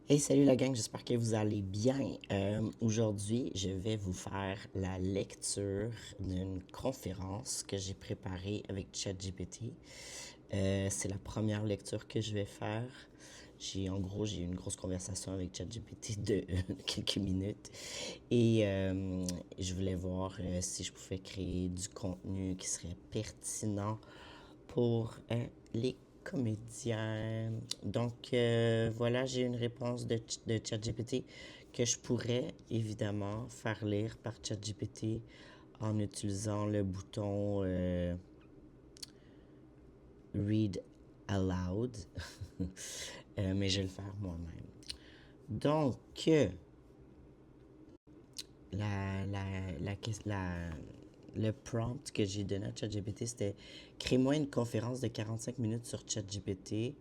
Hey, salut la gang, j'espère que vous allez bien. Aujourd'hui, je vais vous faire la lecture d'une conférence que j'ai préparée avec ChatGPT. C'est la première lecture que je vais faire. J'ai eu une grosse conversation avec ChatGPT de quelques minutes et je voulais voir si je pouvais créer du contenu qui serait pertinent pour les comédiens. Donc voilà, j'ai une réponse de ChatGPT que je pourrais évidemment faire lire par ChatGPT en utilisant le bouton Read Aloud. Mais je vais le faire moi-même. Donc, la, la, la, la, le prompt que j'ai donné à ChatGPT, c'était crée-moi une conférence de 45 minutes sur ChatGPT,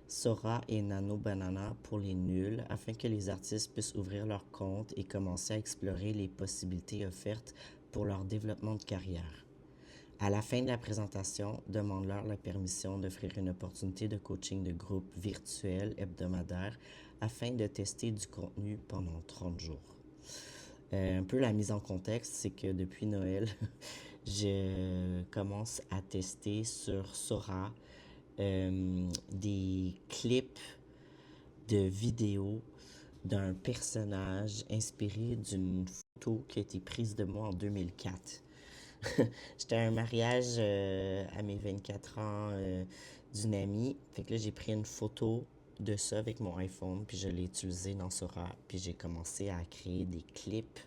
Sora et Nano Banana pour les nuls, afin que les artistes puissent ouvrir leur compte et commencer à explorer les possibilités offertes pour leur développement de carrière. À la fin de la présentation, demande-leur la permission d'offrir une opportunité de coaching de groupe virtuel hebdomadaire afin de tester du contenu pendant 30 jours. Un peu la mise en contexte, c'est que depuis Noël, je commence à tester sur Sora des clips de vidéos d'un personnage inspiré d'une photo qui a été prise de moi en 2004. J'étais à un mariage à mes 24 ans d'une amie. Fait que là, j'ai pris une photo de ça avec mon iPhone, puis je l'ai utilisé dans Sora. Puis j'ai commencé à créer des clips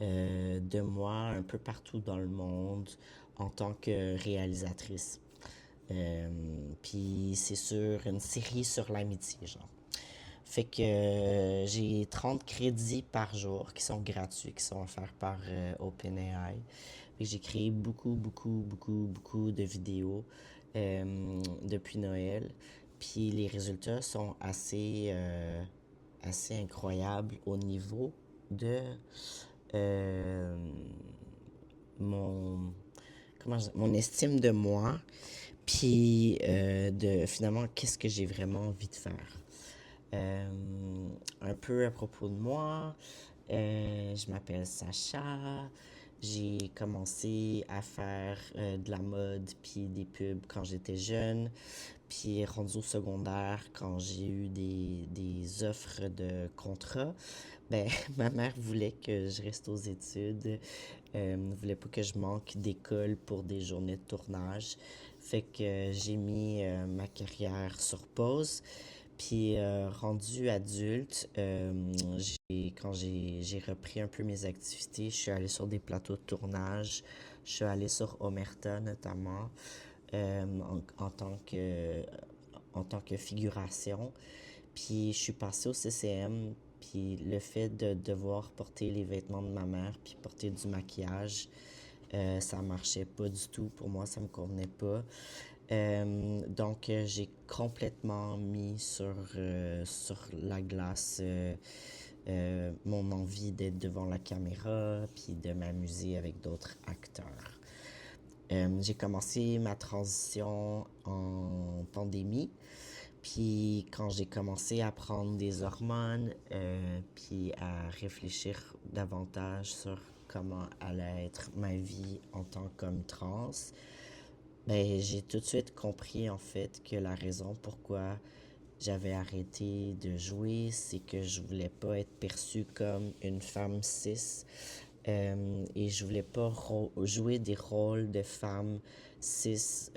de moi un peu partout dans le monde en tant que réalisatrice. Euh, Puis c'est sur une série sur l'amitié, genre. Fait que j'ai 30 crédits par jour qui sont gratuits, qui sont offerts par OpenAI. Fait que j'ai créé beaucoup de vidéos depuis Noël. Puis les résultats sont assez incroyables au niveau de euh, mon, mon estime de moi, puis de finalement qu'est-ce que j'ai vraiment envie de faire. Euh, un peu à propos de moi, je m'appelle Sacha. J'ai commencé à faire de la mode puis des pubs quand j'étais jeune. Puis rendu au secondaire, quand j'ai eu des offres de contrat, ben ma mère voulait que je reste aux études. Ne voulait pas que je manque d'école pour des journées de tournage. Fait que j'ai mis ma carrière sur pause. Puis rendu adulte, quand j'ai repris un peu mes activités, je suis allée sur des plateaux de tournage. Je suis allée sur Omerta notamment en tant que figuration. Puis je suis passée au CCM. Puis le fait de devoir porter les vêtements de ma mère, puis porter du maquillage, ça marchait pas du tout. Pour moi, ça me convenait pas. Donc, j'ai complètement mis sur la glace mon envie d'être devant la caméra, puis de m'amuser avec d'autres acteurs. J'ai commencé ma transition en pandémie. Puis quand j'ai commencé à prendre des hormones, puis à réfléchir davantage sur comment allait être ma vie en tant qu'homme trans, ben, j'ai tout de suite compris en fait que la raison pourquoi j'avais arrêté de jouer, c'est que je voulais pas être perçue comme une femme cis et je voulais pas jouer des rôles de femmes cis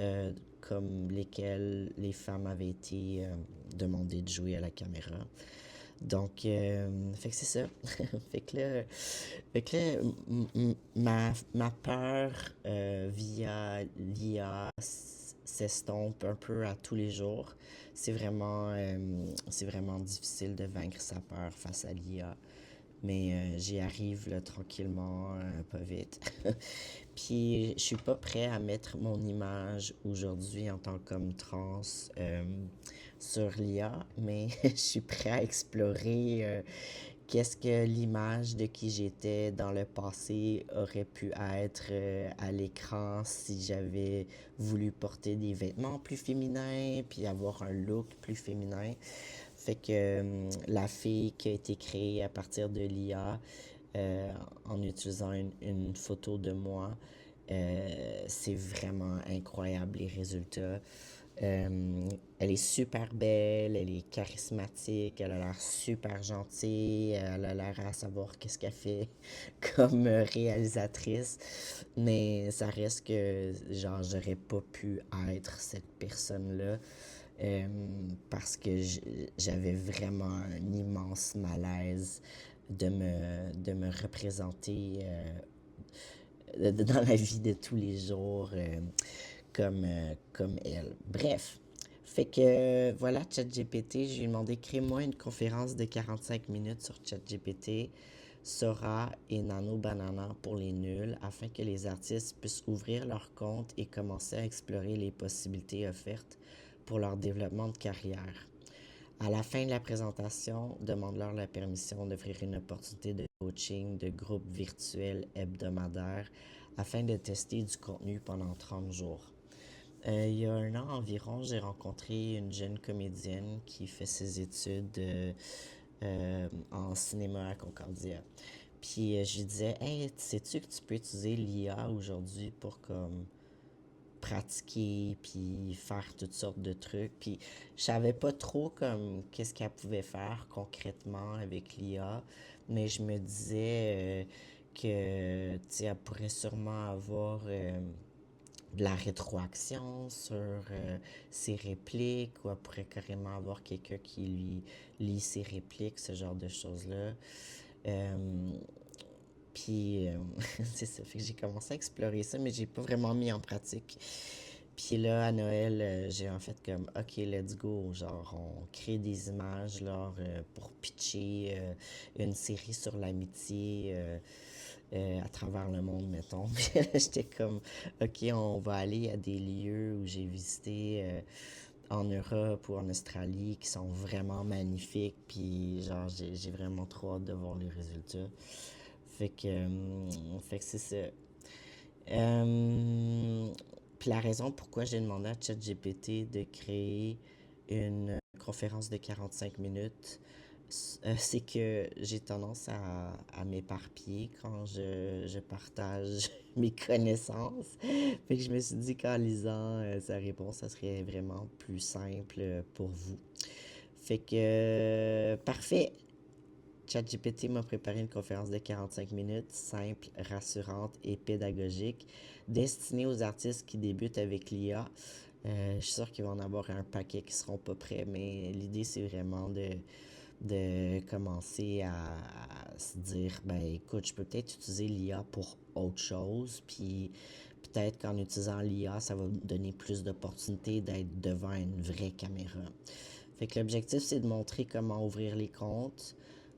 comme lesquels les femmes avaient été demandées de jouer à la caméra. Donc, fait que c'est ça. fait que là, ma peur via l'IA s'estompe un peu à tous les jours. C'est vraiment difficile de vaincre sa peur face à l'IA. Mais j'y arrive là, tranquillement, pas vite. Puis je suis pas prêt à mettre mon image aujourd'hui en tant qu'homme trans sur l'IA, mais je suis prêt à explorer qu'est-ce que l'image de qui j'étais dans le passé aurait pu être à l'écran si j'avais voulu porter des vêtements plus féminins, puis avoir un look plus féminin. Fait que la fille qui a été créée à partir de l'IA, en utilisant une photo de moi, c'est vraiment incroyable les résultats. Elle est super belle, elle est charismatique, elle a l'air super gentille, elle a l'air à savoir qu'est-ce qu'elle fait comme réalisatrice, mais ça reste que, genre, j'aurais pas pu être cette personne-là euh, parce que j'avais vraiment un immense malaise de me représenter dans la vie de tous les jours comme elle. Bref. Fait que voilà, ChatGPT, je lui ai demandé crée-moi une conférence de 45 minutes sur ChatGPT, Sora et Nano Banana pour les nuls afin que les artistes puissent ouvrir leur compte et commencer à explorer les possibilités offertes pour leur développement de carrière. À la fin de la présentation, demande-leur la permission d'offrir une opportunité de coaching de groupe virtuel hebdomadaire afin de tester du contenu pendant 30 jours. Il y a un an environ, j'ai rencontré une jeune comédienne qui fait ses études en cinéma à Concordia. Puis je lui disais, hey, sais-tu que tu peux utiliser l'IA aujourd'hui pour comme pratiquer puis faire toutes sortes de trucs. Puis je savais pas trop comme qu'est-ce qu'elle pouvait faire concrètement avec l'IA, mais je me disais que tu sais, elle pourrait sûrement avoir de la rétroaction sur ses répliques ou elle pourrait carrément avoir quelqu'un qui lui lit ses répliques, ce genre de choses-là. Euh, puis, c'est ça, fait que j'ai commencé à explorer ça, mais j'ai pas vraiment mis en pratique. Puis là, à Noël, j'ai en fait comme, OK, let's go. Genre, on crée des images là, pour pitcher une série sur l'amitié à travers le monde, mettons. Puis là, j'étais comme, OK, on va aller à des lieux où j'ai visité en Europe ou en Australie qui sont vraiment magnifiques. Puis, genre, j'ai vraiment trop hâte de voir les résultats. Fait que c'est ça. Euh, Puis la raison pourquoi j'ai demandé à ChatGPT de créer une conférence de 45 minutes, c'est que j'ai tendance à m'éparpiller quand je partage mes connaissances. Fait que je me suis dit qu'en lisant sa réponse, ça serait vraiment plus simple pour vous. Fait que, parfait. ChatGPT m'a préparé une conférence de 45 minutes, simple, rassurante et pédagogique, destinée aux artistes qui débutent avec l'IA. Je suis sûr qu'il va en avoir un paquet qui seront pas prêts, mais l'idée, c'est vraiment de commencer à se dire, ben écoute, je peux peut-être utiliser l'IA pour autre chose, puis peut-être qu'en utilisant l'IA, ça va me donner plus d'opportunités d'être devant une vraie caméra. Fait que l'objectif, c'est de montrer comment ouvrir les comptes,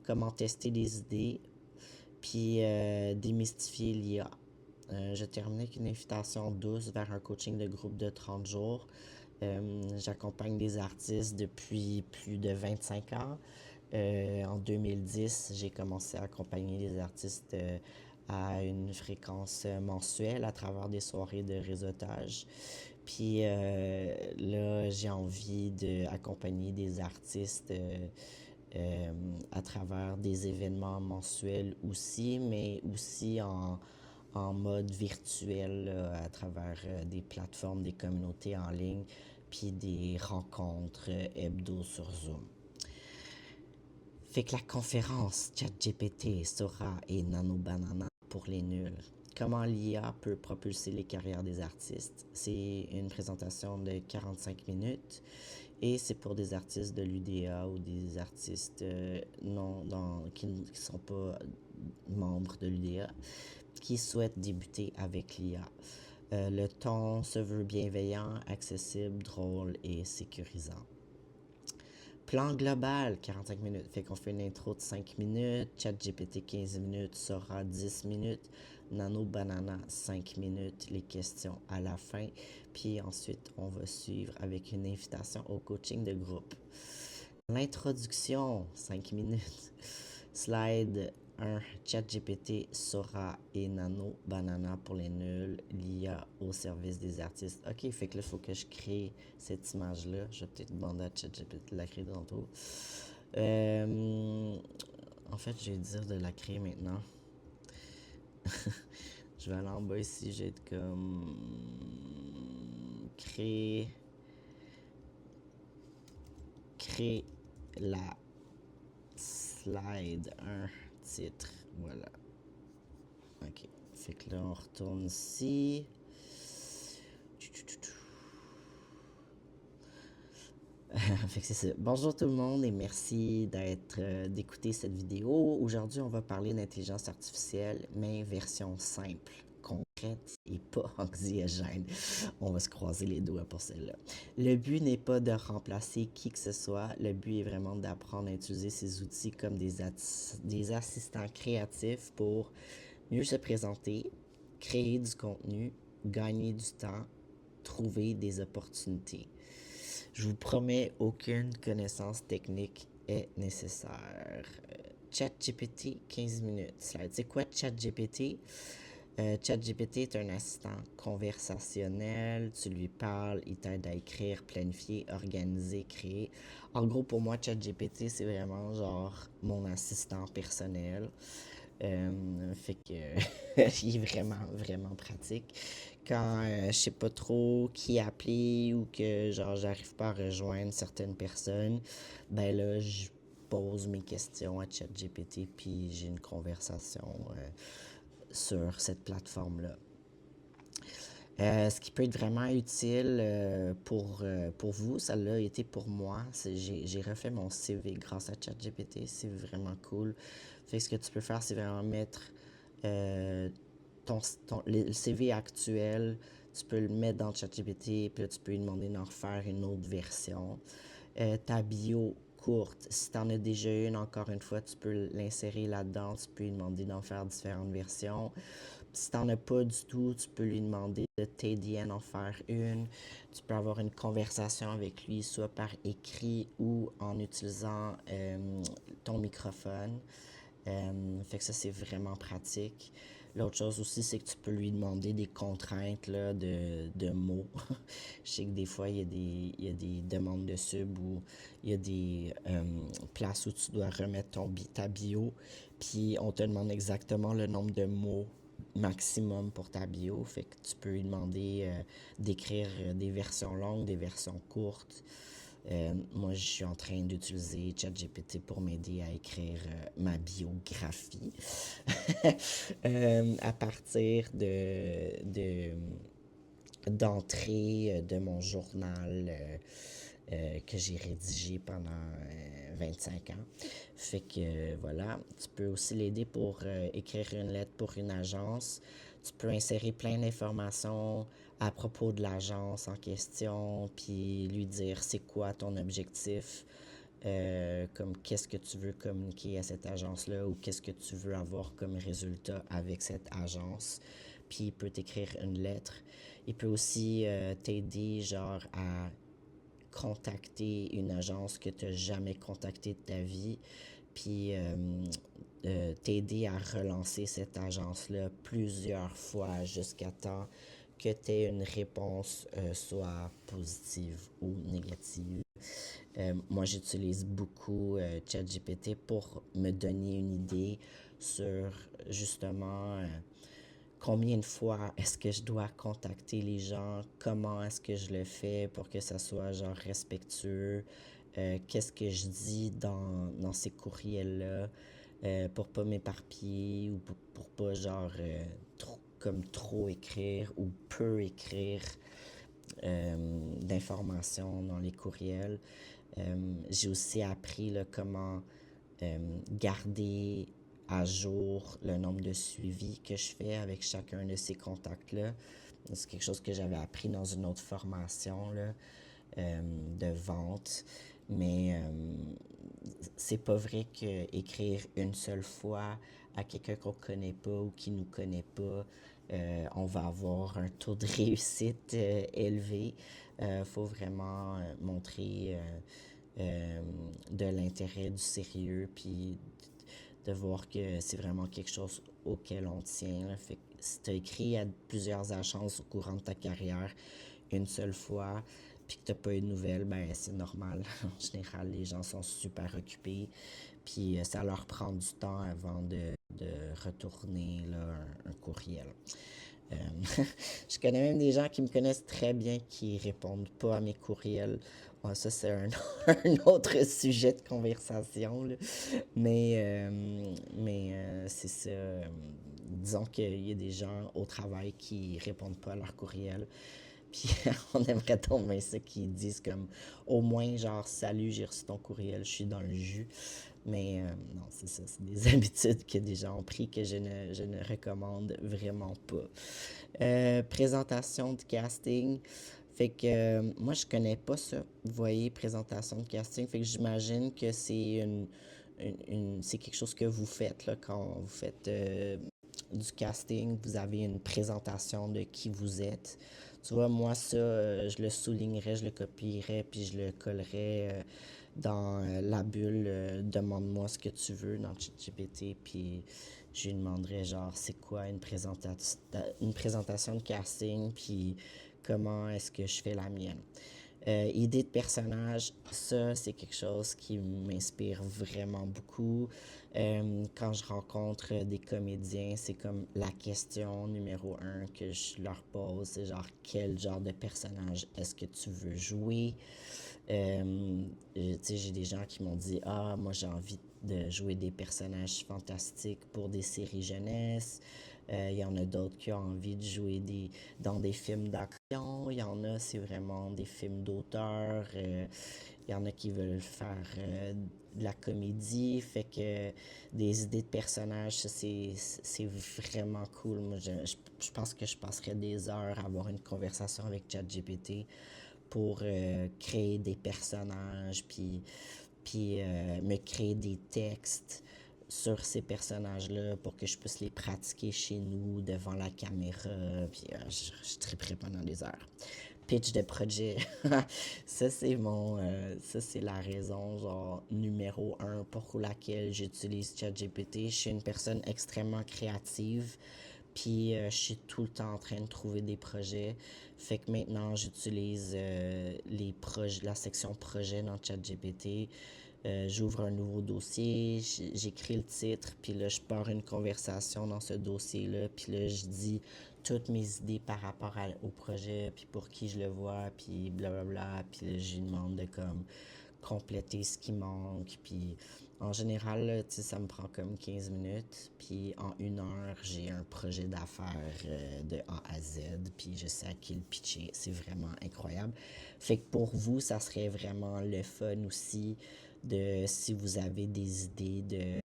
comment tester des idées, puis démystifier l'IA. Je termine avec une invitation douce vers un coaching de groupe de 30 jours. J'accompagne des artistes depuis plus de 25 ans. En 2010, j'ai commencé à accompagner les artistes à une fréquence mensuelle à travers des soirées de réseautage. Puis là, j'ai envie d'accompagner des artistes à travers des événements mensuels aussi, mais aussi en mode virtuel, là, à travers des plateformes, des communautés en ligne, puis des rencontres hebdo sur Zoom. Fait que la conférence ChatGPT, Sora et Nano Banana pour les nuls. Comment l'IA peut propulser les carrières des artistes. C'est une présentation de 45 minutes et c'est pour des artistes de l'UDA ou des artistes qui ne sont pas membres de l'UDA qui souhaitent débuter avec l'IA. Le ton se veut bienveillant, accessible, drôle et sécurisant. Plan global, 45 minutes. Fait qu'on fait une intro de 5 minutes, ChatGPT 15 minutes, Sora 10 minutes, Nano Banana 5 minutes, les questions à la fin. Puis ensuite, on va suivre avec une invitation au coaching de groupe. L'introduction, 5 minutes. Slide 1. ChatGPT, Sora et Nano Banana pour les nuls, l'IA au service des artistes. Ok, fait que là, il faut que je crée cette image-là. Je vais peut-être demander à ChatGPT de la créer tantôt. Euh, En fait, je vais dire de la créer maintenant. Je vais aller en bas ici, je vais être comme créer la slide, un titre, voilà. Ok, fait que là on retourne ici. Fait que c'est ça. Bonjour tout le monde et merci d'écouter cette vidéo. Aujourd'hui, on va parler d'intelligence artificielle, mais version simple, concrète et pas anxiogène. On va se croiser les doigts pour celle-là. Le but n'est pas de remplacer qui que ce soit. Le but est vraiment d'apprendre à utiliser ces outils comme des assistants créatifs pour mieux se présenter, créer du contenu, gagner du temps, trouver des opportunités. Je vous promets, aucune connaissance technique est nécessaire. ChatGPT, 15 minutes. C'est quoi ChatGPT? ChatGPT est un assistant conversationnel. Tu lui parles, il t'aide à écrire, planifier, organiser, créer. En gros, pour moi, ChatGPT, c'est vraiment genre mon assistant personnel. Fait que il est vraiment, vraiment pratique. Quand je sais pas trop qui appeler ou que genre j'arrive pas à rejoindre certaines personnes, ben là, je pose mes questions à ChatGPT puis j'ai une conversation sur cette plateforme-là. Ce qui peut être vraiment utile pour vous, ça l'a été pour moi. J'ai refait mon CV grâce à ChatGPT, c'est vraiment cool. Fait que ce que tu peux faire, c'est vraiment mettre euh, le CV actuel, tu peux le mettre dans ChatGPT, puis là, tu peux lui demander d'en refaire une autre version. Ta bio courte, si tu en as déjà une, encore une fois, tu peux l'insérer là-dedans, tu peux lui demander d'en faire différentes versions. Si tu n'en as pas du tout, tu peux lui demander de t'aider à en faire une. Tu peux avoir une conversation avec lui, soit par écrit ou en utilisant ton microphone. Fait que ça, c'est vraiment pratique. L'autre chose aussi, c'est que tu peux lui demander des contraintes là, de mots. Je sais que des fois, il y a des demandes de sub ou il y a des places où tu dois remettre ta bio, puis on te demande exactement le nombre de mots maximum pour ta bio. Fait que tu peux lui demander d'écrire des versions longues, des versions courtes. Moi, je suis en train d'utiliser ChatGPT pour m'aider à écrire ma biographie à partir d'entrées de mon journal que j'ai rédigé pendant 25 ans. Fait que voilà, tu peux aussi l'aider pour écrire une lettre pour une agence. Tu peux insérer plein d'informations à propos de l'agence en question, puis lui dire c'est quoi ton objectif, comme qu'est-ce que tu veux communiquer à cette agence-là ou qu'est-ce que tu veux avoir comme résultat avec cette agence. Puis il peut t'écrire une lettre. Il peut aussi t'aider genre à contacter une agence que tu n'as jamais contactée de ta vie, puis t'aider à relancer cette agence-là plusieurs fois jusqu'à temps que tu aies une réponse soit positive ou négative. Moi, j'utilise beaucoup ChatGPT pour me donner une idée sur justement combien de fois est-ce que je dois contacter les gens, comment est-ce que je le fais pour que ça soit genre respectueux, qu'est-ce que je dis dans ces courriels-là pour pas m'éparpiller ou pour pas genre trop écrire ou peu écrire d'informations dans les courriels. J'ai aussi appris là, comment garder à jour le nombre de suivis que je fais avec chacun de ces contacts-là. C'est quelque chose que j'avais appris dans une autre formation là, de vente. Mais c'est pas vrai que écrire une seule fois à quelqu'un qu'on connaît pas ou qui nous connaît pas, on va avoir un taux de réussite élevé. Faut vraiment montrer de l'intérêt, du sérieux, puis de voir que c'est vraiment quelque chose auquel on tient, là. Fait que si tu as écrit à plusieurs agences au courant de ta carrière une seule fois, puis que tu n'as pas eu de nouvelles, ben c'est normal. En général, les gens sont super occupés, puis ça leur prend du temps avant de retourner là, un courriel. Euh, je connais même des gens qui me connaissent très bien qui répondent pas à mes courriels. Ouais, ça, c'est un autre sujet de conversation, là. C'est ça. Disons qu'il y a des gens au travail qui répondent pas à leurs courriels. Puis on aimerait tomber ça qu'ils disent comme au moins genre salut, j'ai reçu ton courriel, je suis dans le jus. Mais non, c'est ça, c'est des habitudes que des gens ont pris que je ne recommande vraiment pas. Présentation de casting. Fait que moi, je connais pas ça. Vous voyez, présentation de casting. Fait que j'imagine que c'est c'est quelque chose que vous faites là, quand vous faites du casting. Vous avez une présentation de qui vous êtes. Tu vois, moi, ça, je le soulignerais, je le copierais, puis je le collerais dans la bulle. Demande-moi ce que tu veux dans ChatGPT, puis je lui demanderais, genre, c'est quoi une présentation de casting, puis comment est-ce que je fais la mienne. Idée de personnage, ça, c'est quelque chose qui m'inspire vraiment beaucoup. Quand je rencontre des comédiens, c'est comme la question numéro un que je leur pose, c'est genre, quel genre de personnage est-ce que tu veux jouer? Tu sais, j'ai des gens qui m'ont dit, ah, moi j'ai envie de jouer des personnages fantastiques pour des séries jeunesse. Il y en a d'autres qui ont envie de jouer dans des films d'action. Il y en a, c'est vraiment des films d'auteur. Il y en a qui veulent faire de la comédie. Fait que des idées de personnages, ça, c'est vraiment cool. Moi, je pense que je passerais des heures à avoir une conversation avec ChatGPT pour créer des personnages, puis me créer des textes sur ces personnages-là pour que je puisse les pratiquer chez nous, devant la caméra, puis je triperais pendant des heures. Pitch de projet, ça c'est la raison genre numéro un pour laquelle j'utilise ChatGPT. Je suis une personne extrêmement créative, puis je suis tout le temps en train de trouver des projets. Fait que maintenant, j'utilise la section projet dans ChatGPT. J'ouvre un nouveau dossier, j'écris le titre, puis là, je pars une conversation dans ce dossier-là, puis là, je dis toutes mes idées par rapport au projet, puis pour qui je le vois, puis blablabla, puis là, je lui demande de comme compléter ce qui manque, puis en général, là, ça me prend comme 15 minutes, puis en 1 heure, j'ai un projet d'affaires de A à Z, puis je sais à qui le pitcher. C'est vraiment incroyable. Fait que pour vous, ça serait vraiment le fun aussi de si vous avez des idées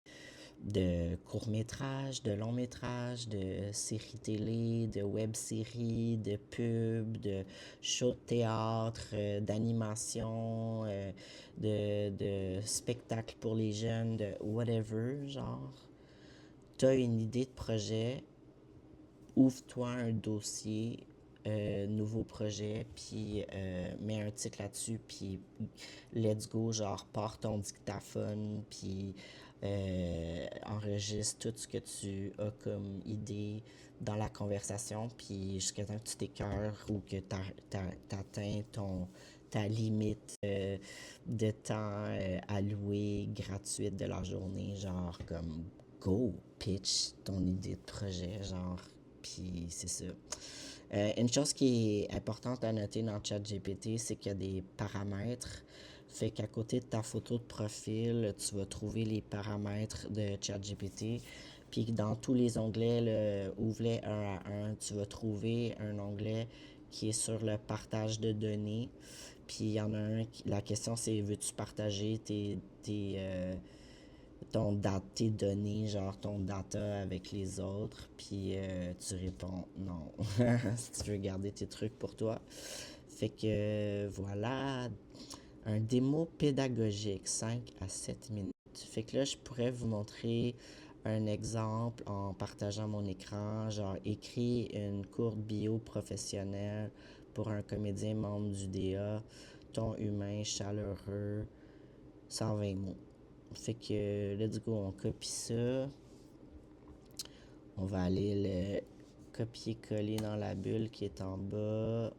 de courts-métrages, de longs-métrages, de séries télé, de web-séries, de pubs, de shows de théâtre, d'animation, de spectacles pour les jeunes, de whatever, genre. T'as une idée de projet, ouvre-toi un dossier, nouveau projet, puis mets un titre là-dessus, puis let's go, genre, pars ton dictaphone, puis enregistre tout ce que tu as comme idée dans la conversation, puis jusqu'à temps que tu t'écœures ou que t'atteins ta limite de temps alloué gratuite de la journée, genre comme go, pitch ton idée de projet, genre, puis c'est ça. Une chose qui est importante à noter dans ChatGPT, c'est qu'il y a des paramètres. Fait qu'à côté de ta photo de profil, tu vas trouver les paramètres de ChatGPT. Puis dans tous les onglets, ouvre-les un à un, tu vas trouver un onglet qui est sur le partage de données. Puis il y en a un, la question c'est veux-tu partager tes données, genre ton data avec les autres, puis tu réponds non, si tu veux garder tes trucs pour toi. Fait que voilà, un démo pédagogique, 5 à 7 minutes. Fait que là, je pourrais vous montrer un exemple en partageant mon écran, genre écrit une courte bio professionnelle pour un comédien membre du DA, ton humain chaleureux, 120 mots. Fait que, let's go, on copie ça. On va aller le copier-coller dans la bulle qui est en bas.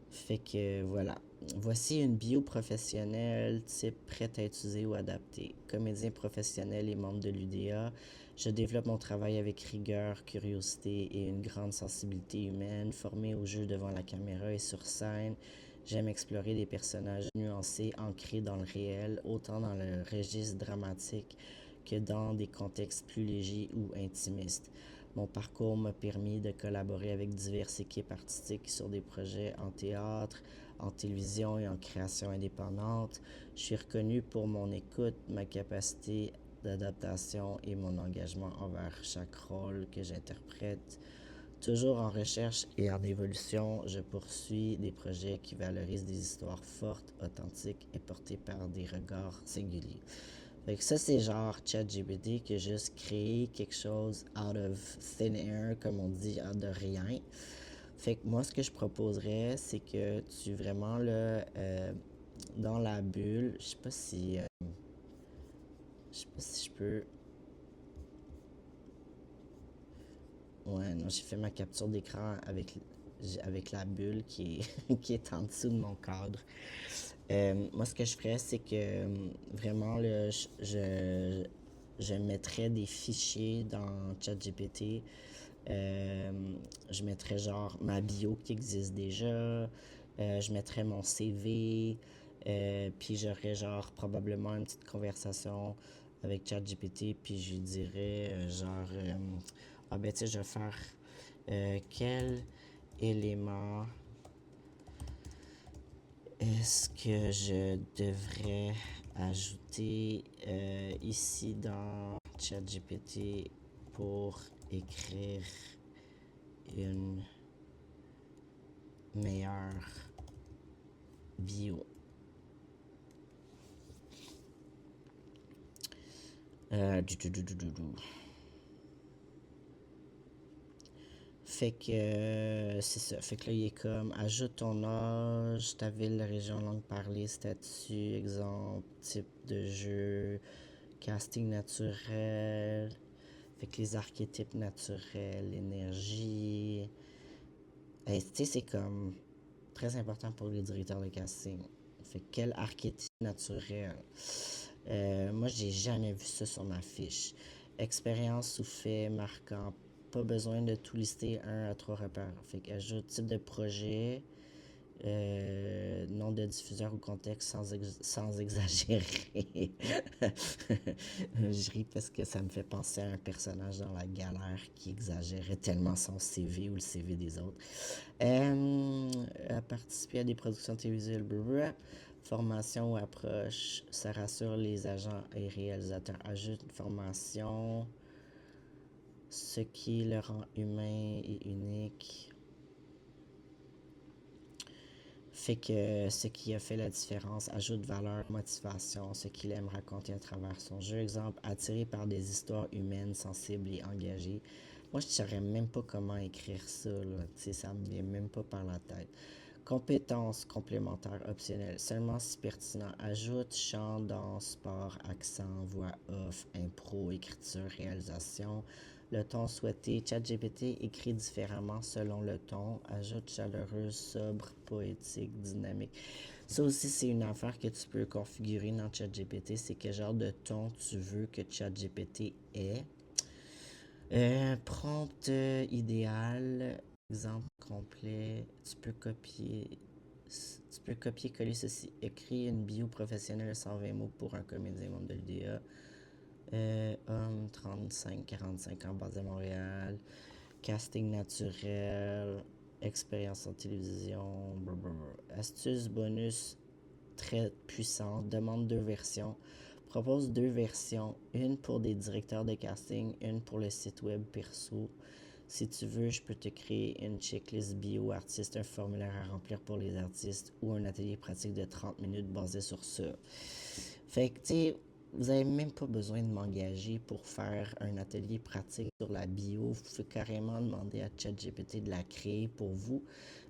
Fait que voilà. Voici une bio professionnelle, type prête à utiliser ou adaptée. Comédien professionnel et membre de l'UDA, je développe mon travail avec rigueur, curiosité et une grande sensibilité humaine. Formé au jeu devant la caméra et sur scène, j'aime explorer des personnages nuancés, ancrés dans le réel, autant dans le registre dramatique que dans des contextes plus légers ou intimistes. Mon parcours m'a permis de collaborer avec diverses équipes artistiques sur des projets en théâtre, en télévision et en création indépendante. Je suis reconnu pour mon écoute, ma capacité d'adaptation et mon engagement envers chaque rôle que j'interprète. Toujours en recherche et en évolution, je poursuis des projets qui valorisent des histoires fortes, authentiques et portées par des regards singuliers. Fait que ça, c'est genre ChatGPT qui a juste créé quelque chose out of thin air, comme on dit, de rien. Fait que moi, ce que je proposerais, c'est que tu vraiment, là, dans la bulle, je sais pas si je peux. Ouais, non, j'ai fait ma capture d'écran avec la bulle qui est en dessous de mon cadre. Moi, ce que je ferais, c'est que vraiment, là, je mettrais des fichiers dans ChatGPT. Euh, je mettrais genre ma bio qui existe déjà. Je mettrais mon CV. Puis j'aurais genre probablement une petite conversation avec ChatGPT. Puis je lui dirais ah ben tu sais, je vais faire quel élément est-ce que je devrais ajouter ici dans ChatGPT pour écrire une meilleure bio? Du. Fait que c'est ça. Fait que là, il est comme ajoute ton âge, ta ville, région, langue parlée, statut, exemple, type de jeu, casting naturel. Fait que les archétypes naturels, l'énergie. Tu sais, c'est comme très important pour les directeurs de casting. Fait que quel archétype naturel? Moi, j'ai jamais vu ça sur ma fiche. Expérience ou fait marquant. Pas besoin de tout lister 1 à 3 repères. Fait qu'ajoute type de projet, nom de diffuseur ou contexte sans exagérer. Je ris parce que ça me fait penser à un personnage dans La Galère qui exagérait tellement son CV ou le CV des autres. À participer à des productions télévisuelles, blablabla. Formation ou approche, ça rassure les agents et réalisateurs. Ajoute une formation, ce qui le rend humain et unique. Fait que ce qui a fait la différence, ajoute valeur, motivation, ce qu'il aime raconter à travers son jeu. Exemple, attiré par des histoires humaines, sensibles et engagées. Moi, je ne saurais même pas comment écrire ça, là. Tu sais, ça me vient même pas par la tête. Compétences complémentaires optionnelles, seulement si pertinent. Ajoute chant, danse, sport, accent, voix off, impro, écriture, réalisation. Le ton souhaité. ChatGPT écrit différemment selon le ton. Ajoute chaleureuse, sobre, poétique, dynamique. Ça aussi, c'est une affaire que tu peux configurer dans ChatGPT. C'est quel genre de ton tu veux que ChatGPT ait. Prompt idéal. Exemple complet. Tu peux copier-coller ceci. Écris une bio professionnelle 120 mots pour un comédien membre de l'UDA. Homme, 35-45 ans, basé à Montréal. Casting naturel. Expérience en télévision. Blablabla. Astuce bonus très puissante. Demande 2 versions. Propose 2 versions. Une pour des directeurs de casting, une pour le site web perso. Si tu veux, je peux te créer une checklist bio artiste, un formulaire à remplir pour les artistes ou un atelier pratique de 30 minutes basé sur ça. Fait que, tu sais, vous n'avez même pas besoin de m'engager pour faire un atelier pratique sur la bio. Vous pouvez carrément demander à ChatGPT de la créer pour vous.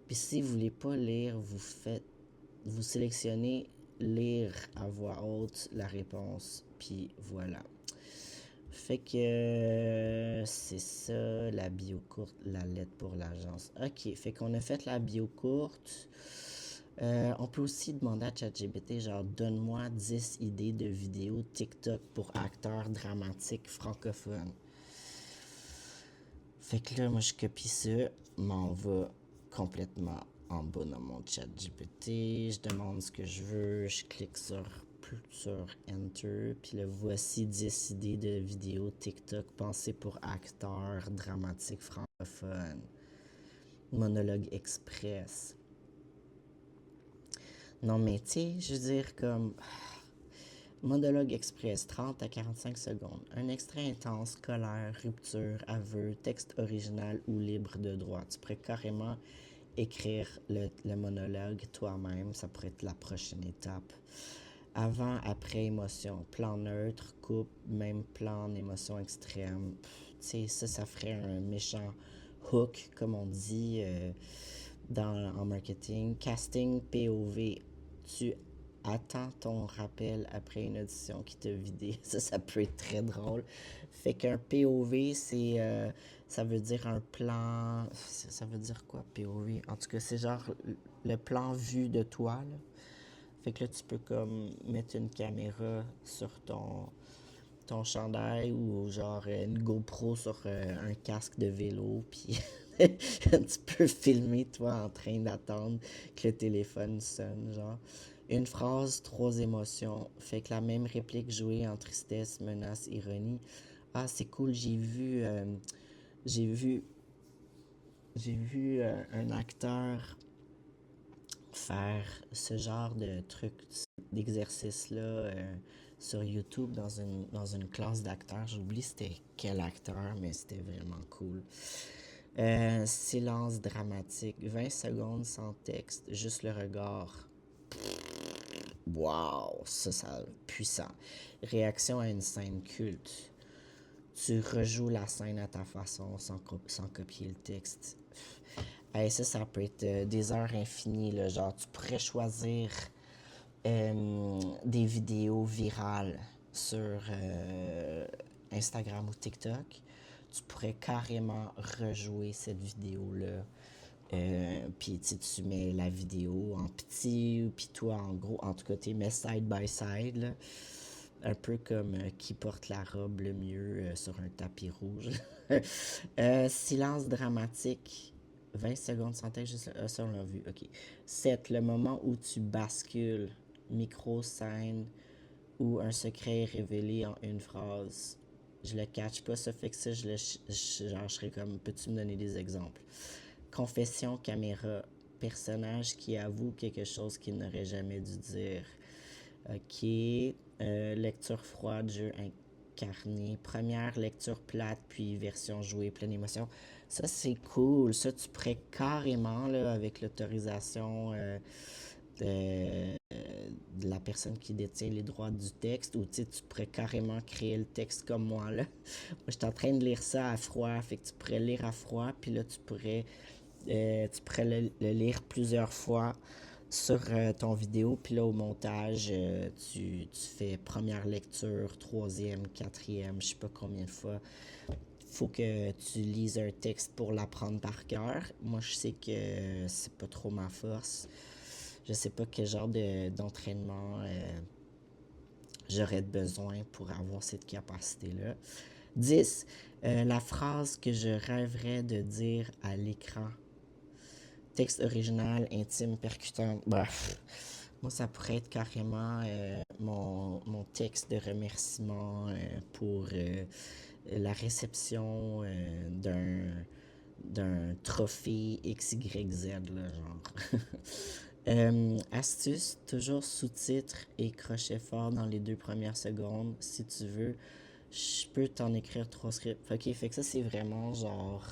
Puis si vous ne voulez pas lire, vous sélectionnez lire à voix haute la réponse, puis voilà. Fait que c'est ça, la bio courte, la lettre pour l'agence. Ok, fait qu'on a fait la bio courte. On peut aussi demander à ChatGPT, genre, donne-moi 10 idées de vidéos TikTok pour acteurs dramatiques francophones. Fait que là, moi, je copie ça, m'en va complètement en bas dans mon chat GPT. Je demande ce que je veux, je clique sur Enter, puis là, voici 10 idées de vidéos TikTok pensées pour acteurs dramatiques francophones. Monologue express. Non, mais tu sais, je veux dire, comme monologue express, 30 à 45 secondes. Un extrait intense, colère, rupture, aveu, texte original ou libre de droit. Tu pourrais carrément écrire le monologue toi-même. Ça pourrait être la prochaine étape. Avant, après, émotion. Plan neutre, coupe, même plan, émotion extrême. Tu sais, ça ferait un méchant hook, comme on dit en marketing. Casting, POV. Tu attends ton rappel après une audition qui t'a vidé. Ça peut être très drôle. Fait qu'un POV, ça veut dire un plan. Ça veut dire quoi, POV? En tout cas, c'est genre le plan vu de toi, là. Fait que là, tu peux comme mettre une caméra sur ton chandail ou genre une GoPro sur un casque de vélo, puis tu peux filmer toi en train d'attendre que le téléphone sonne, genre. Une phrase, trois émotions. Fait que la même réplique jouée en tristesse, menace, ironie. Ah, c'est cool, j'ai vu, j'ai vu un acteur faire ce genre de truc, d'exercice-là sur YouTube dans une classe d'acteurs. J'oublie c'était quel acteur, mais c'était vraiment cool. Silence dramatique, 20 secondes sans texte, juste le regard. Wow, ça puissant. Réaction à une scène culte. Tu rejoues la scène à ta façon sans copier le texte. Hey, ça peut être des heures infinies, là. Genre, tu pourrais choisir des vidéos virales sur Instagram ou TikTok. Tu pourrais carrément rejouer cette vidéo-là. Puis tu mets la vidéo en petit, puis toi en gros, en tout cas, tu mets side by side, là. Un peu comme qui porte la robe le mieux sur un tapis rouge. Silence dramatique. 20 secondes sans texte, juste ça on l'a vu. Ok. 7. Le moment où tu bascules. Micro, scène ou un secret est révélé en une phrase. Je le catch pas, ça fait que ça, genre, je serais comme, peux-tu me donner des exemples? Confession, caméra, personnage qui avoue quelque chose qu'il n'aurait jamais dû dire. Ok. Lecture froide, jeu incarné. Première lecture plate, puis version jouée, pleine d'émotion. Ça, c'est cool. Ça, tu pourrais carrément, là, avec l'autorisation de la personne qui détient les droits du texte, ou tu pourrais carrément créer le texte comme moi, là. Moi, je suis en train de lire ça à froid, fait que tu pourrais lire à froid, puis là, tu pourrais le lire plusieurs fois sur ton vidéo, puis là au montage, tu fais première lecture, troisième, quatrième, je sais pas combien de fois. Faut que tu lises un texte pour l'apprendre par cœur. Moi, je sais que c'est pas trop ma force. Je sais pas quel genre d'entraînement j'aurais besoin pour avoir cette capacité-là. 10. La phrase que je rêverais de dire à l'écran. Texte original, intime, percutant. Bref, moi, ça pourrait être carrément mon texte de remerciement pour la réception d'un trophée XYZ, là, genre. Astuce, toujours sous-titres et crochet fort dans les 2 premières secondes. Si tu veux, je peux t'en écrire 3 scripts. Ok, fait que ça, c'est vraiment genre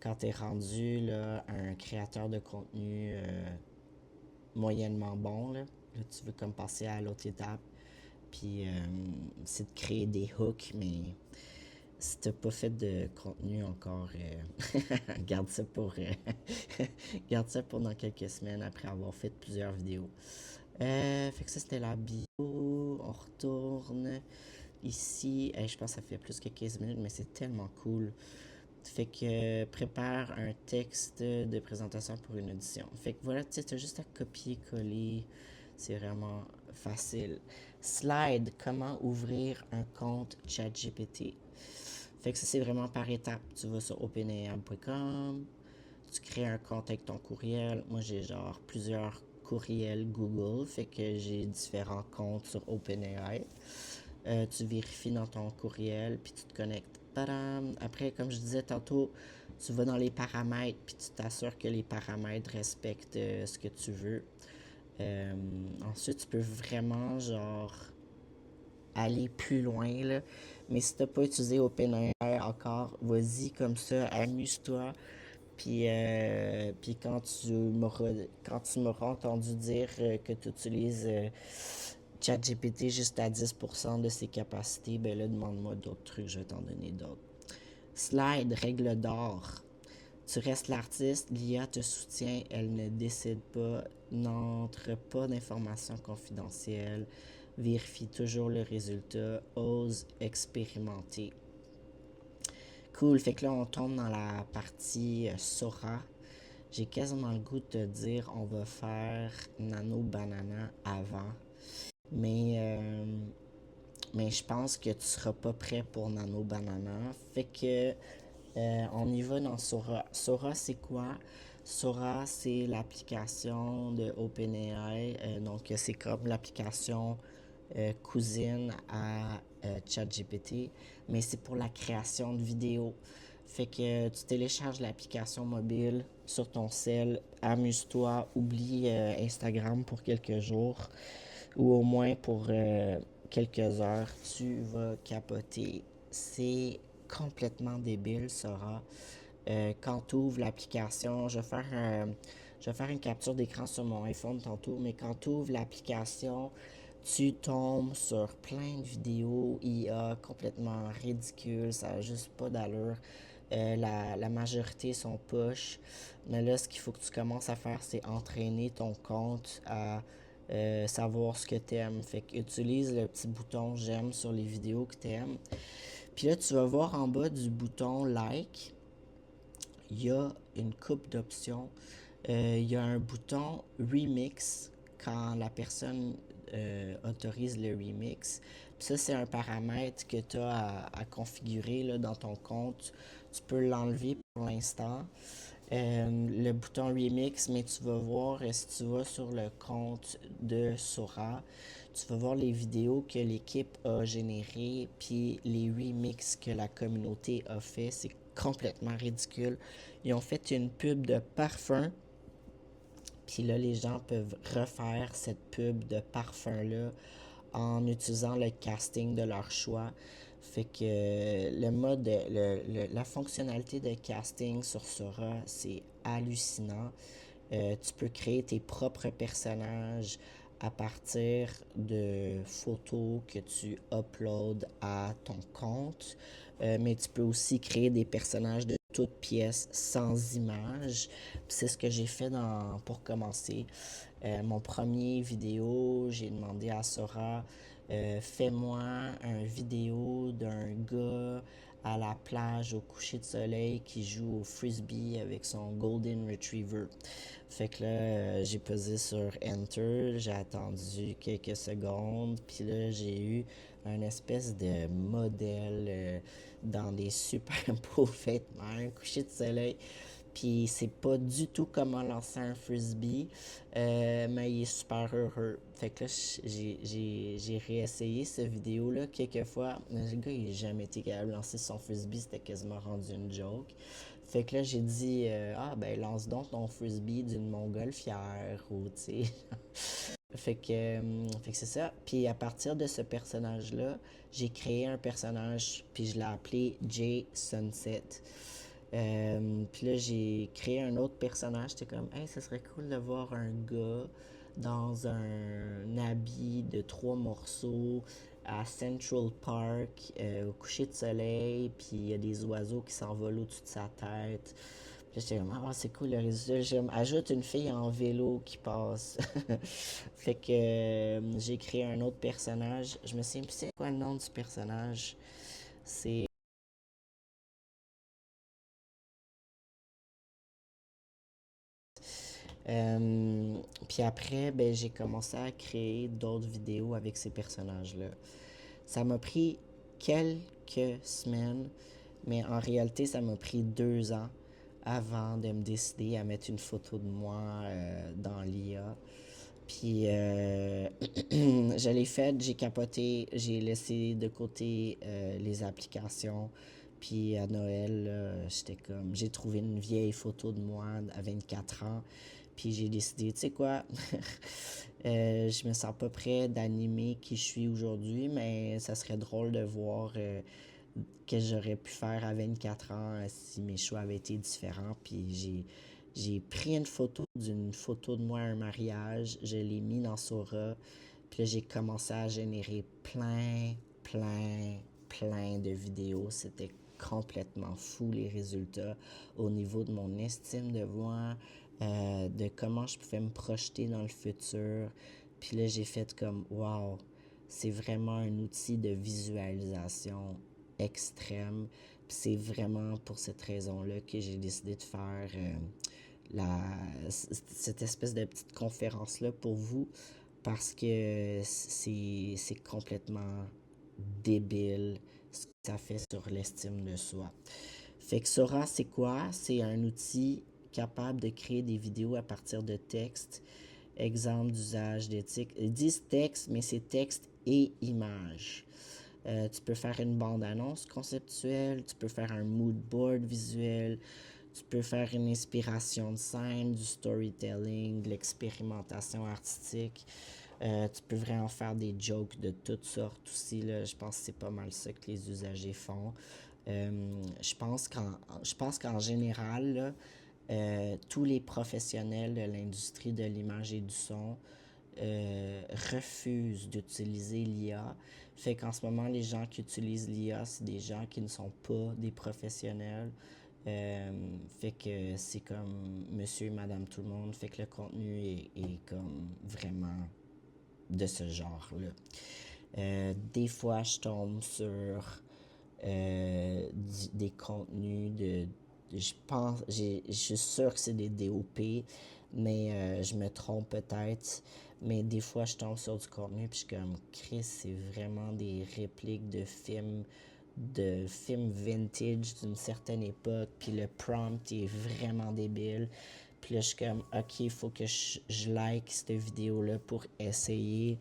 quand t'es rendu là, un créateur de contenu moyennement bon, là, tu veux comme passer à l'autre étape. Puis c'est de créer des hooks, mais si t'as pas fait de contenu encore, garde ça pour garde ça pour dans quelques semaines après avoir fait plusieurs vidéos. Fait que ça, c'était la bio. On retourne ici. Je pense que ça fait plus que 15 minutes, mais c'est tellement cool. Fait que prépare un texte de présentation pour une audition. Fait que voilà, tu sais, t'as juste à copier-coller. C'est vraiment facile. Slide, comment ouvrir un compte ChatGPT. Fait que ça, c'est vraiment par étapes. Tu vas sur openai.com, tu crées un compte avec ton courriel. Moi, j'ai genre plusieurs courriels Google, fait que j'ai différents comptes sur OpenAI. Tu vérifies dans ton courriel, puis tu te connectes. Tadam! Après, comme je disais tantôt, tu vas dans les paramètres, puis tu t'assures que les paramètres respectent ce que tu veux. Euh, Ensuite, tu peux vraiment, genre, aller plus loin, là. Mais si t'as pas utilisé OpenAI encore, vas-y comme ça, amuse-toi. Puis quand tu m'auras entendu dire que tu utilises ChatGPT juste à 10% de ses capacités, ben là, demande-moi d'autres trucs, je vais t'en donner d'autres. Slide, règle d'or. Tu restes l'artiste, l'IA te soutient, elle ne décide pas, n'entre pas d'informations confidentielles, vérifie toujours le résultat, ose expérimenter. Cool, fait que là on tombe dans la partie Sora. J'ai quasiment le goût de te dire on va faire Nano Banana avant. Mais, euh, mais je pense que tu seras pas prêt pour Nano Banana. Fait que on y va dans Sora. Sora, c'est quoi? Sora, c'est l'application de OpenAI. Donc, c'est comme l'application cousine à ChatGPT, mais c'est pour la création de vidéos. Fait que tu télécharges l'application mobile sur ton cell, amuse-toi, oublie Instagram pour quelques jours ou au moins pour quelques heures, tu vas capoter. C'est complètement débile, Sora. Quand tu ouvres l'application, je vais faire une capture d'écran sur mon iPhone tantôt, mais quand tu ouvres l'application, tu tombes sur plein de vidéos IA complètement ridicules, ça n'a juste pas d'allure. La majorité sont push. Mais là, ce qu'il faut que tu commences à faire, c'est entraîner ton compte à savoir ce que tu aimes. Fait que utilise le petit bouton j'aime sur les vidéos que tu aimes. Puis là, tu vas voir en bas du bouton like, il y a une coupe d'options. Il y a un bouton remix quand la personne autorise le remix. Puis ça, c'est un paramètre que tu as à configurer là, dans ton compte. Tu peux l'enlever pour l'instant. Le bouton remix, mais tu vas voir, si tu vas sur le compte de Sora, tu vas voir les vidéos que l'équipe a générées, puis les remixes que la communauté a fait. C'est complètement ridicule. Ils ont fait une pub de parfum, puis là, les gens peuvent refaire cette pub de parfum-là en utilisant le casting de leur choix. Fait que la fonctionnalité de casting sur Sora, c'est hallucinant. Tu peux créer tes propres personnages à partir de photos que tu uploads à ton compte. Mais tu peux aussi créer des personnages de toutes pièces sans images. C'est ce que j'ai fait pour commencer. Mon premier vidéo, j'ai demandé à Sora, fais-moi un vidéo d'un gars à la plage au coucher de soleil qui joue au frisbee avec son golden retriever. Fait que là, j'ai posé sur Enter, j'ai attendu quelques secondes, puis là, j'ai eu un espèce de modèle dans des super beaux vêtements, un coucher de soleil. Puis c'est pas du tout comment lancer un frisbee, mais il est super heureux. Fait que là, j'ai réessayé cette vidéo-là quelques fois. Le gars, il n'a jamais été capable de lancer son frisbee, c'était quasiment rendu une joke. Fait que là, j'ai dit, ah ben lance donc ton frisbee d'une montgolfière ou tu sais. Fait que c'est ça. Puis à partir de ce personnage-là, j'ai créé un personnage, puis je l'ai appelé Jay Sunset. Puis là, j'ai créé un autre personnage. J'étais comme, hey, ce serait cool de voir un gars dans un habit de 3 morceaux à Central Park, au coucher de soleil, puis il y a des oiseaux qui s'envolent au-dessus de sa tête. Puis là, j'étais comme, ah, c'est cool le résultat. Ajoute une fille en vélo qui passe. Fait que j'ai créé un autre personnage. Je me souviens plus c'est quoi le nom du personnage. C'est Euh, Puis après, ben, j'ai commencé à créer d'autres vidéos avec ces personnages-là. Ça m'a pris quelques semaines, mais en réalité, ça m'a pris 2 ans avant de me décider à mettre une photo de moi dans l'IA. Puis je l'ai fait, j'ai capoté, j'ai laissé de côté les applications. Puis à Noël, j'étais comme, j'ai trouvé une vieille photo de moi à 24 ans. Puis j'ai décidé, tu sais quoi, je me sens pas prêt d'animer qui je suis aujourd'hui, mais ça serait drôle de voir que j'aurais pu faire à 24 ans si mes choix avaient été différents. Puis j'ai pris une photo d'une photo de moi à un mariage, je l'ai mis dans Sora, puis là, j'ai commencé à générer plein de vidéos. C'était complètement fou les résultats au niveau de mon estime de moi, de comment je pouvais me projeter dans le futur. Puis là, j'ai fait comme, wow, c'est vraiment un outil de visualisation extrême. Puis c'est vraiment pour cette raison-là que j'ai décidé de faire la, cette espèce de petite conférence-là pour vous parce que c'est complètement débile ce que ça fait sur l'estime de soi. Fait que Sora, c'est quoi? C'est un outil capable de créer des vidéos à partir de textes. Exemple d'usage d'éthique. Ils disent texte, mais c'est texte et images. Tu peux faire une bande-annonce conceptuelle, tu peux faire un mood board visuel, tu peux faire une inspiration de scène, du storytelling, de l'expérimentation artistique. Tu peux vraiment faire des jokes de toutes sortes aussi. Là. Je pense que c'est pas mal ça que les usagers font. Je pense qu'en général, là, tous les professionnels de l'industrie de l'image et du son refusent d'utiliser l'IA. Fait qu'en ce moment, les gens qui utilisent l'IA, c'est des gens qui ne sont pas des professionnels. Fait que c'est comme monsieur et madame tout le monde. Fait que le contenu est comme vraiment de ce genre-là. Des fois, je tombe sur des contenus je pense, je suis sûr que c'est des DOP, mais je me trompe peut-être. Mais des fois, je tombe sur du contenu, puis je suis comme, Chris, c'est vraiment des répliques de films vintage d'une certaine époque, puis le prompt est vraiment débile. Puis là, je suis comme, ok, il faut que je like cette vidéo-là pour essayer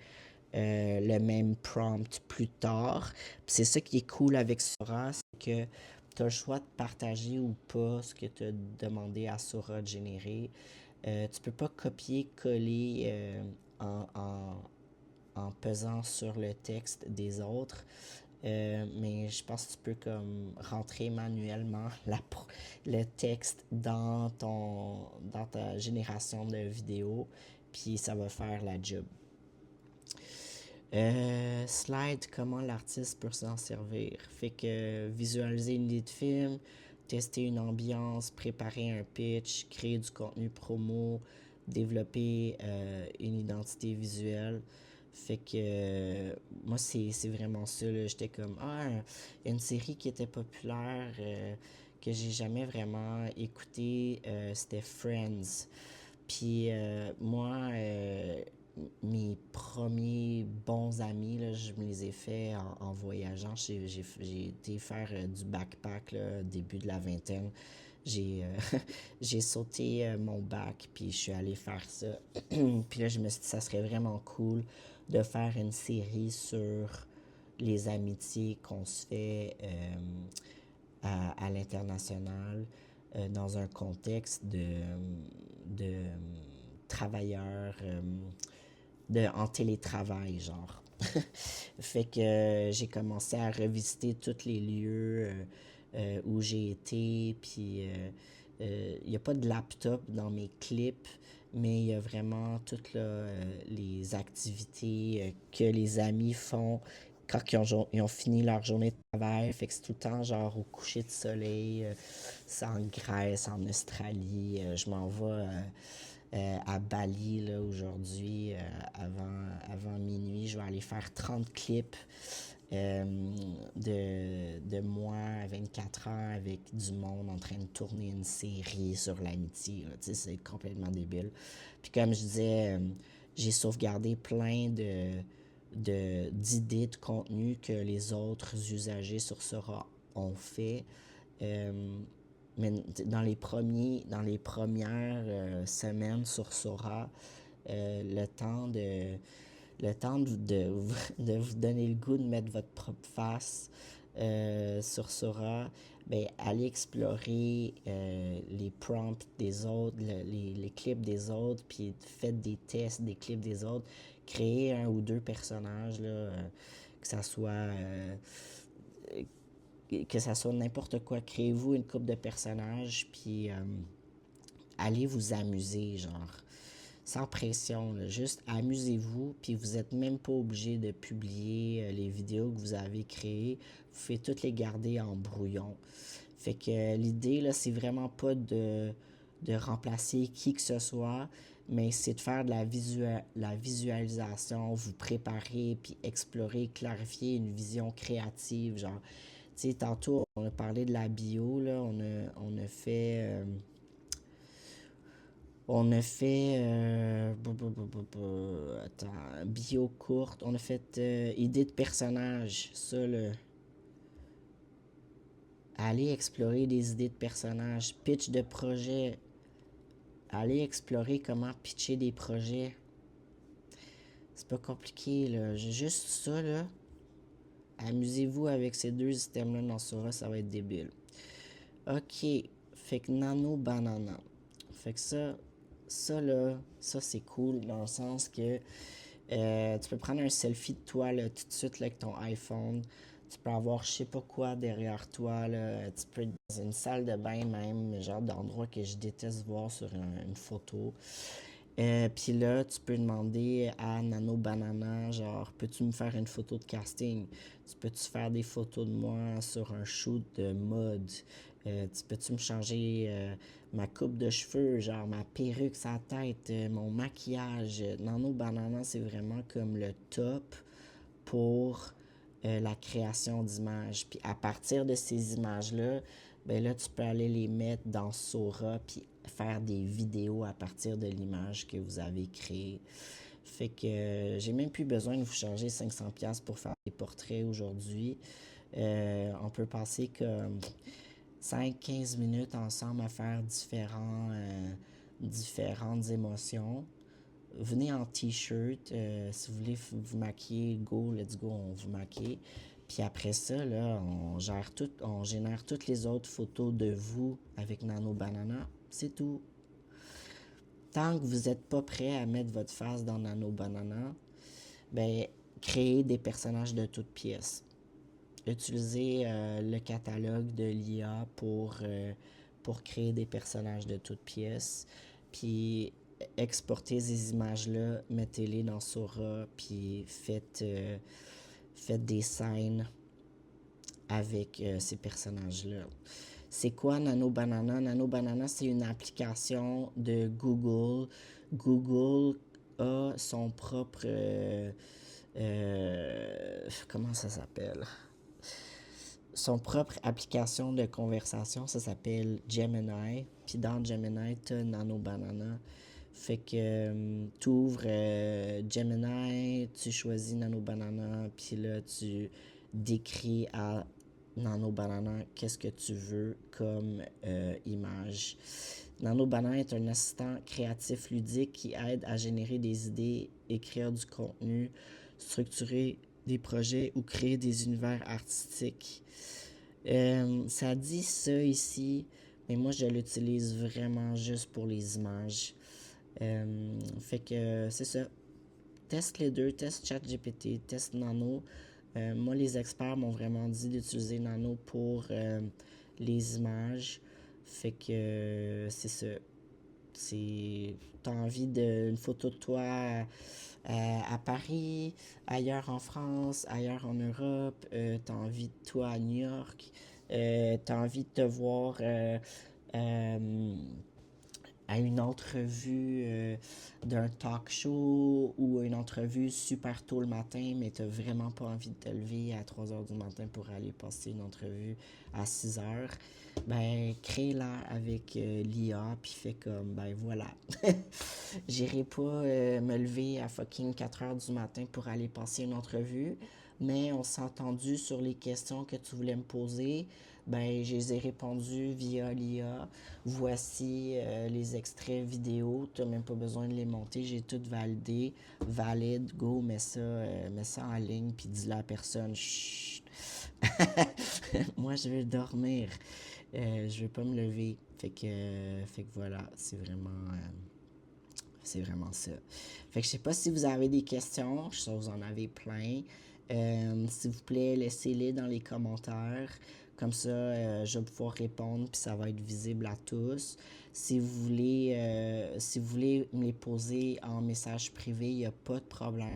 le même prompt plus tard. Puis c'est ça qui est cool avec Sora, c'est que tu as le choix de partager ou pas ce que tu as demandé à Sora de générer. Tu peux pas copier-coller en, en, en pesant sur le texte des autres. Mais je pense que tu peux comme rentrer manuellement le texte dans ta génération de vidéos, puis ça va faire la job. Slide, comment l'artiste peut s'en servir. Fait que visualiser une idée de film, tester une ambiance, préparer un pitch, créer du contenu promo, développer une identité visuelle. Fait que moi, c'est vraiment ça. J'étais comme, une série qui était populaire, que j'ai jamais vraiment écouté, c'était Friends. Puis moi, mes premiers bons amis, là, je me les ai faits en voyageant. J'ai été faire du backpack là, début de la vingtaine. J'ai j'ai sauté mon bac, puis je suis allé faire ça. Puis là, je me suis dit, ça serait vraiment cool de faire une série sur les amitiés qu'on se fait à l'international dans un contexte de travailleurs en télétravail, genre. Fait que j'ai commencé à revisiter tous les lieux où j'ai été, puis il n'y a pas de laptop dans mes clips, mais il y a vraiment toutes les activités que les amis font quand ils ont fini leur journée de travail. Fait que c'est tout le temps genre au coucher de soleil, c'est en Grèce, en Australie. Je m'en vais à Bali là, aujourd'hui aller faire 30 clips de moi à 24 ans avec du monde en train de tourner une série sur l'amitié. Tu sais, c'est complètement débile. Puis comme je disais, j'ai sauvegardé plein d'idées de contenu que les autres usagers sur Sora ont fait. Mais dans les premières semaines sur Sora, le temps de vous donner le goût de mettre votre propre face sur Sora, ben, allez explorer les prompts des autres, les clips des autres, puis faites des tests des clips des autres. Créez un ou deux personnages, là, que ça soit... que ça soit n'importe quoi. Créez-vous une couple de personnages, puis allez vous amuser, genre sans pression, là. Juste amusez-vous, puis vous n'êtes même pas obligé de publier les vidéos que vous avez créées. Vous pouvez toutes les garder en brouillon. Fait que l'idée, là, c'est vraiment pas de remplacer qui que ce soit, mais c'est de faire de la visualisation, vous préparer, puis explorer, clarifier une vision créative, genre... Tu sais, tantôt, on a parlé de la bio, là, on a fait... attends, bio courte. On a fait idée de personnage. Ça, là. Aller explorer des idées de personnages. Pitch de projet. Aller explorer comment pitcher des projets. C'est pas compliqué, là. Juste ça, là. Amusez-vous avec ces deux items-là dans Sora, ça va être débile. Ok. Fait que Nano Banana. Fait que ça là, ça c'est cool dans le sens que tu peux prendre un selfie de toi là, tout de suite là, avec ton iPhone. Tu peux avoir je sais pas quoi derrière toi. Là. Tu peux être dans une salle de bain même, genre d'endroit que je déteste voir sur une photo. Puis là, tu peux demander à Nano Banana, genre, peux-tu me faire une photo de casting? Tu peux-tu faire des photos de moi sur un shoot de mode? Tu peux-tu me changer ma coupe de cheveux, genre ma perruque, sa tête, mon maquillage? Nano Banana, c'est vraiment comme le top pour la création d'images. Puis à partir de ces images-là, ben là, tu peux aller les mettre dans Sora puis faire des vidéos à partir de l'image que vous avez créée. Fait que j'ai même plus besoin de vous charger 500$ pour faire des portraits aujourd'hui. On peut passer comme 5-15 minutes ensemble à faire différentes émotions. Venez en t-shirt. Si vous voulez vous maquiller, go, let's go, on vous maquille. Puis après ça, là, on génère toutes les autres photos de vous avec Nano Banana. C'est tout. Tant que vous n'êtes pas prêt à mettre votre face dans Nano Banana, ben, créez des personnages de toutes pièces. Utilisez le catalogue de l'IA pour créer des personnages de toutes pièces. Puis exportez ces images-là, mettez-les dans Sora, puis faites des scènes avec ces personnages-là. C'est quoi Nano Banana? Nano Banana, c'est une application de Google. Google a son propre... comment ça s'appelle? Son propre application de conversation, ça s'appelle Gemini. Puis dans Gemini, tu as Nano Banana. Fait que tu ouvres Gemini, tu choisis Nano Banana, puis là, tu décris à Nano Banana qu'est-ce que tu veux comme image. Nano Banana est un assistant créatif ludique qui aide à générer des idées, écrire du contenu, structurer des projets ou créer des univers artistiques. Ça dit ça ici, mais moi je l'utilise vraiment juste pour les images. Fait que c'est ça. Teste les deux, teste ChatGPT, teste Nano. Moi, les experts m'ont vraiment dit d'utiliser Nano pour les images. Fait que c'est ça. T'as envie d'une photo de toi à Paris, ailleurs en France, ailleurs en Europe, t'as envie de toi à New York, t'as envie de te voir à une entrevue d'un talk show ou une entrevue super tôt le matin, mais tu n'as vraiment pas envie de te lever à 3 heures du matin pour aller passer une entrevue à 6 heures, ben crée-la avec l'IA, puis fais comme, ben voilà. J'irai pas me lever à fucking 4 heures du matin pour aller passer une entrevue, mais on s'est entendu sur les questions que tu voulais me poser. Ben, je les ai répondues via l'IA. Voici les extraits vidéo. Tu n'as même pas besoin de les monter. J'ai tout validé. Valide, go, mets ça en ligne, puis dis-le à la personne. Chut. Moi, je vais dormir. Je vais pas me lever. Fait que voilà, c'est vraiment ça. Fait que je sais pas si vous avez des questions. Je sais que vous en avez plein. S'il vous plaît, laissez-les dans les commentaires. Comme ça, je vais pouvoir répondre puis ça va être visible à tous. Si vous voulez me les poser en message privé, il n'y a pas de problème.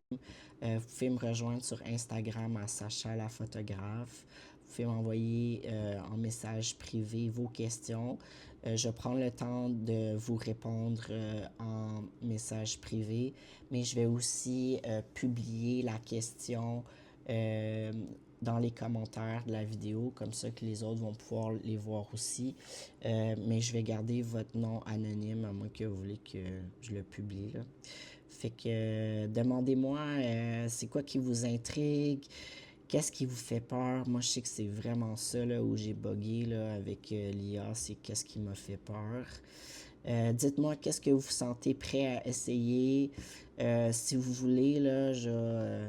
Vous pouvez me rejoindre sur Instagram à Sacha la photographe. Vous pouvez m'envoyer en message privé vos questions. Je prends le temps de vous répondre en message privé, mais je vais aussi publier la question euh, dans les commentaires de la vidéo, comme ça que les autres vont pouvoir les voir aussi. Mais je vais garder votre nom anonyme, à moins que vous voulez que je le publie, là. Fait que demandez-moi c'est quoi qui vous intrigue, qu'est-ce qui vous fait peur. Moi, je sais que c'est vraiment ça là, où j'ai bugué là, avec l'IA, c'est qu'est-ce qui m'a fait peur. Dites-moi qu'est-ce que vous sentez prêt à essayer. Si vous voulez, là, je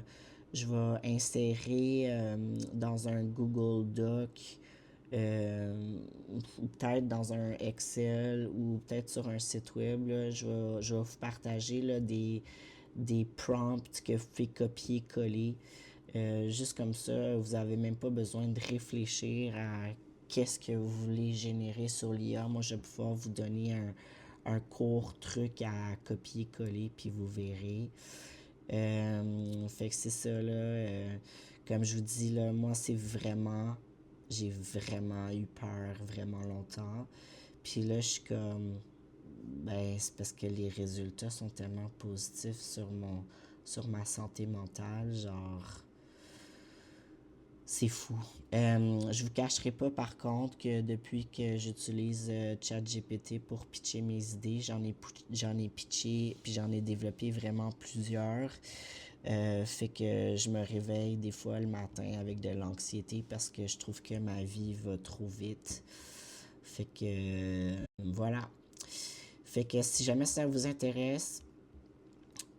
vais insérer dans un Google Doc ou peut-être dans un Excel ou peut-être sur un site web. Là, je vais vous partager là, des prompts que vous pouvez copier-coller. Juste comme ça, vous n'avez même pas besoin de réfléchir à qu'est-ce que vous voulez générer sur l'IA. Moi, je vais pouvoir vous donner un court truc à copier-coller, puis vous verrez. Fait que c'est ça, là. Comme je vous dis, là, moi, j'ai vraiment eu peur vraiment longtemps. Puis là, je suis comme, ben, c'est parce que les résultats sont tellement positifs sur ma santé mentale, genre, c'est fou. Je vous cacherai pas par contre que depuis que j'utilise ChatGPT pour pitcher mes idées, j'en ai pitché puis j'en ai développé vraiment plusieurs. Fait que je me réveille des fois le matin avec de l'anxiété parce que je trouve que ma vie va trop vite. Fait que voilà. Fait que si jamais ça vous intéresse,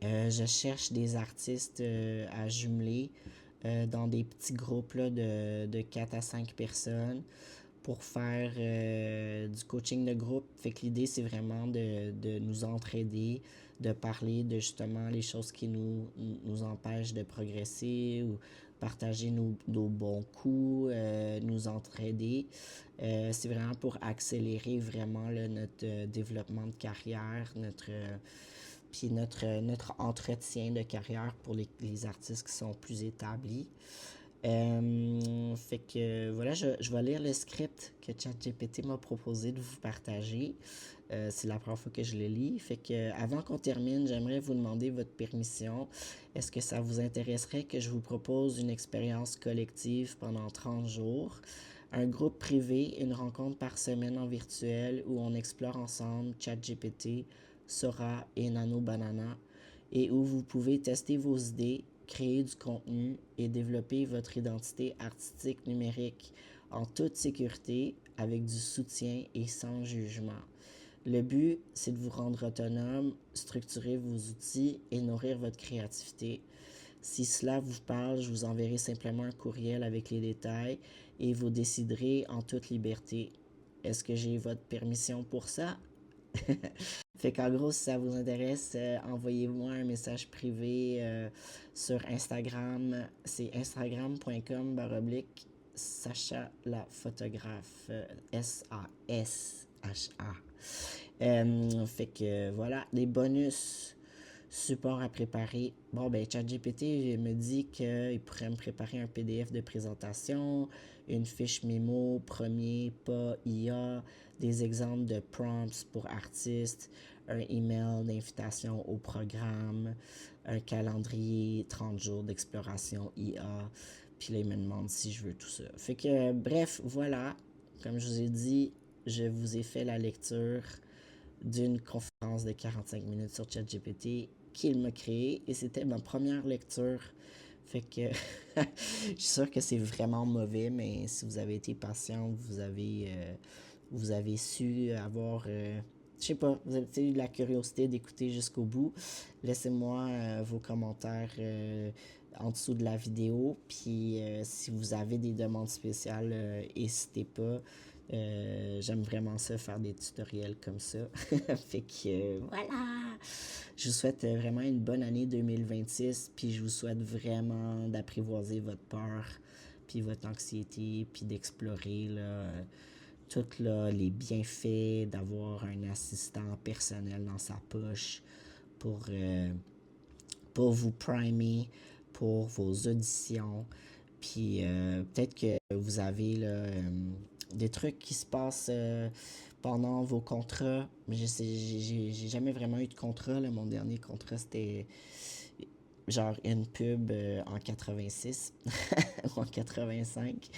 je cherche des artistes à jumeler dans des petits groupes là, de 4 à 5 personnes pour faire du coaching de groupe. Fait que l'idée, c'est vraiment de nous entraider, de parler de justement les choses qui nous empêchent de progresser ou partager nos bons coups, nous entraider. C'est vraiment pour accélérer vraiment là, notre développement de carrière, puis notre entretien de carrière pour les artistes qui sont plus établis. Fait que voilà, je vais lire le script que ChatGPT m'a proposé de vous partager. C'est la première fois que je le lis. Fait que avant qu'on termine, j'aimerais vous demander votre permission. Est-ce que ça vous intéresserait que je vous propose une expérience collective pendant 30 jours? Un groupe privé, une rencontre par semaine en virtuel où on explore ensemble ChatGPT, Sora et Nano Banana et où vous pouvez tester vos idées, créer du contenu et développer votre identité artistique numérique en toute sécurité, avec du soutien et sans jugement. Le but, c'est de vous rendre autonome, structurer vos outils et nourrir votre créativité. Si cela vous parle, je vous enverrai simplement un courriel avec les détails et vous déciderez en toute liberté. Est-ce que j'ai votre permission pour ça? Fait qu'en gros, si ça vous intéresse, envoyez-moi un message privé sur Instagram. C'est instagram.com/. Sacha la photographe. Sasha. Fait que voilà, des bonus support à préparer. Bon, ben, ChatGPT me dit qu'il pourrait me préparer un PDF de présentation, une fiche mémo, premier, pas, IA, des exemples de prompts pour artistes, un email d'invitation au programme, un calendrier 30 jours d'exploration IA. Puis là, il me demande si je veux tout ça. Fait que, bref, voilà. Comme je vous ai dit, je vous ai fait la lecture d'une conférence de 45 minutes sur ChatGPT qu'il m'a créé et c'était ma première lecture. Fait que je suis sûr que c'est vraiment mauvais, mais si vous avez été patient, vous avez su avoir, je sais pas, vous avez eu la curiosité d'écouter jusqu'au bout. Laissez-moi vos commentaires en dessous de la vidéo. Puis si vous avez des demandes spéciales, n'hésitez pas. J'aime vraiment ça, faire des tutoriels comme ça. Fait que voilà! Je vous souhaite vraiment une bonne année 2026, puis je vous souhaite vraiment d'apprivoiser votre peur, puis votre anxiété, puis d'explorer là, tous les bienfaits d'avoir un assistant personnel dans sa poche pour, euh, pour vous primer pour vos auditions. Puis peut-être que vous avez là, des trucs qui se passent pendant vos contrats. J'ai jamais vraiment eu de contrat. Là. Mon dernier contrat, c'était genre une pub en 86 ou en 85.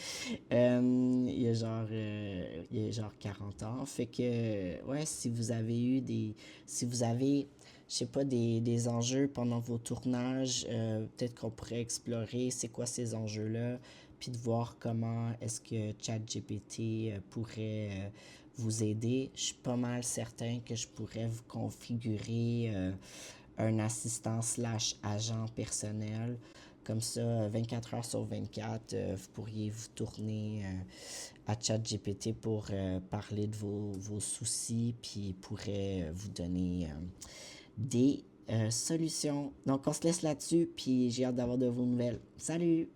Il y a genre 40 ans. Fait que, ouais, si vous avez eu des... Si vous avez, je sais pas, des enjeux pendant vos tournages, peut-être qu'on pourrait explorer c'est quoi ces enjeux-là, puis de voir comment est-ce que ChatGPT pourrait vous aider. Je suis pas mal certain que je pourrais vous configurer un assistant slash agent personnel. Comme ça, 24 heures sur 24, vous pourriez vous tourner à ChatGPT pour parler de vos soucis, puis il pourrait vous donner des solutions. Donc, on se laisse là-dessus, puis j'ai hâte d'avoir de vos nouvelles. Salut!